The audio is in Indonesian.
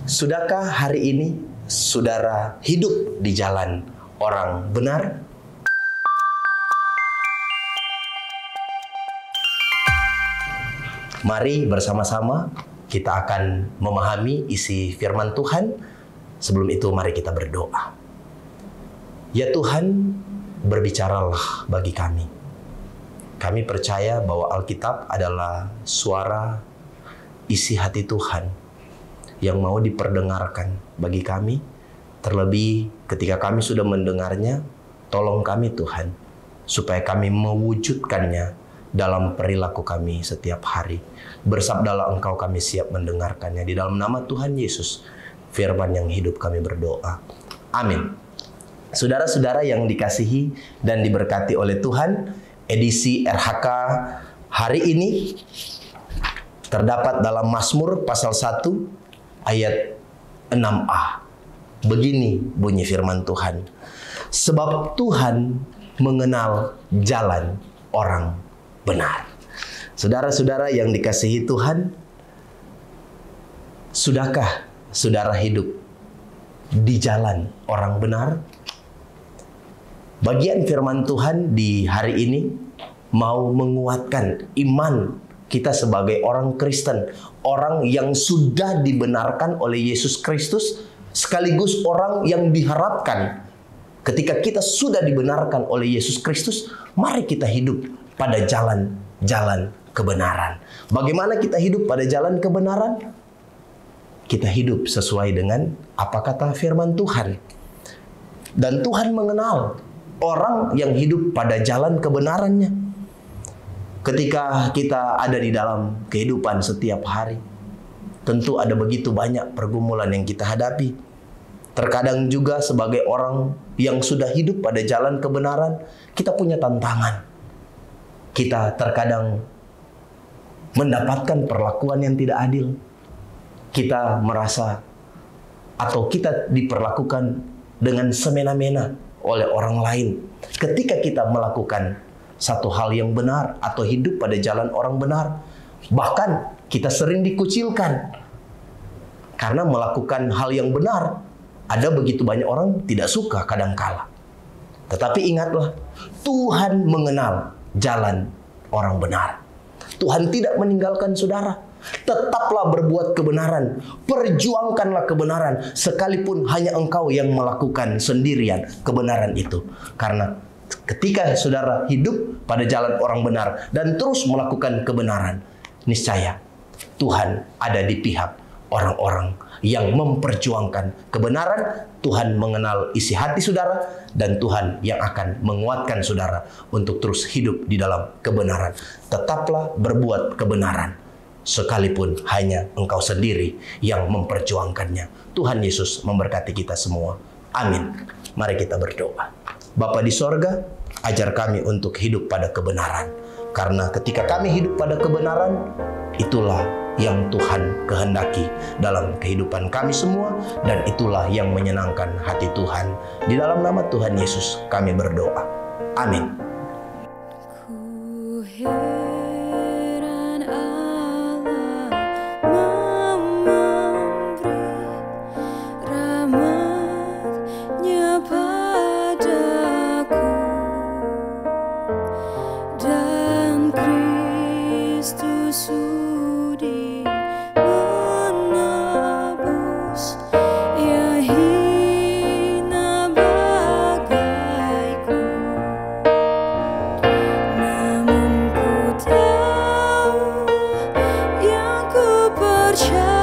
Sudahkah hari ini saudara hidup di jalan orang benar? Mari bersama-sama kita akan memahami isi firman Tuhan. Sebelum itu mari kita berdoa. Ya Tuhan, berbicaralah bagi kami. Kami percaya bahwa Alkitab adalah suara isi hati Tuhan yang mau diperdengarkan bagi kami. Terlebih ketika kami sudah mendengarnya, tolong kami Tuhan, supaya kami mewujudkannya dalam perilaku kami setiap hari. Bersabdalah Engkau, kami siap mendengarkannya. Di dalam nama Tuhan Yesus, firman yang hidup kami berdoa. Amin. Saudara-saudara yang dikasihi dan diberkati oleh Tuhan, edisi RHK hari ini terdapat dalam Mazmur pasal 1 ayat 6a. Begini bunyi firman Tuhan. Sebab Tuhan mengenal jalan orang benar. Saudara-saudara yang dikasihi Tuhan, sudahkah saudara hidup di jalan orang benar? Bagian firman Tuhan di hari ini mau menguatkan iman kita sebagai orang Kristen, orang yang sudah dibenarkan oleh Yesus Kristus, sekaligus orang yang diharapkan ketika kita sudah dibenarkan oleh Yesus Kristus, mari kita hidup pada jalan-jalan kebenaran. Bagaimana kita hidup pada jalan kebenaran? Kita hidup sesuai dengan apa kata firman Tuhan. Dan Tuhan mengenal orang yang hidup pada jalan kebenarannya. Ketika kita ada di dalam kehidupan setiap hari, tentu ada begitu banyak pergumulan yang kita hadapi. Terkadang juga sebagai orang yang sudah hidup pada jalan kebenaran, kita punya tantangan. Kita terkadang mendapatkan perlakuan yang tidak adil. Kita merasa atau kita diperlakukan dengan semena-mena oleh orang lain. Ketika kita melakukan satu hal yang benar atau hidup pada jalan orang benar, bahkan kita sering dikucilkan. Karena melakukan hal yang benar, ada begitu banyak orang tidak suka kadangkala. Tetapi ingatlah, Tuhan mengenal jalan orang benar. Tuhan tidak meninggalkan saudara. Tetaplah berbuat kebenaran, perjuangkanlah kebenaran, sekalipun hanya engkau yang melakukan sendirian kebenaran itu. Karena ketika saudara hidup pada jalan orang benar dan terus melakukan kebenaran, niscaya Tuhan ada di pihak orang-orang yang memperjuangkan kebenaran. Tuhan mengenal isi hati saudara, dan Tuhan yang akan menguatkan saudara untuk terus hidup di dalam kebenaran. Tetaplah berbuat kebenaran, sekalipun hanya engkau sendiri yang memperjuangkannya. Tuhan Yesus memberkati kita semua. Amin. Mari kita berdoa. Bapa di sorga, ajar kami untuk hidup pada kebenaran. Karena ketika kami hidup pada kebenaran, itulah yang Tuhan kehendaki dalam kehidupan kami semua, dan itulah yang menyenangkan hati Tuhan. Di dalam nama Tuhan Yesus kami berdoa. Amin. Namun ku tahu yang ku percaya.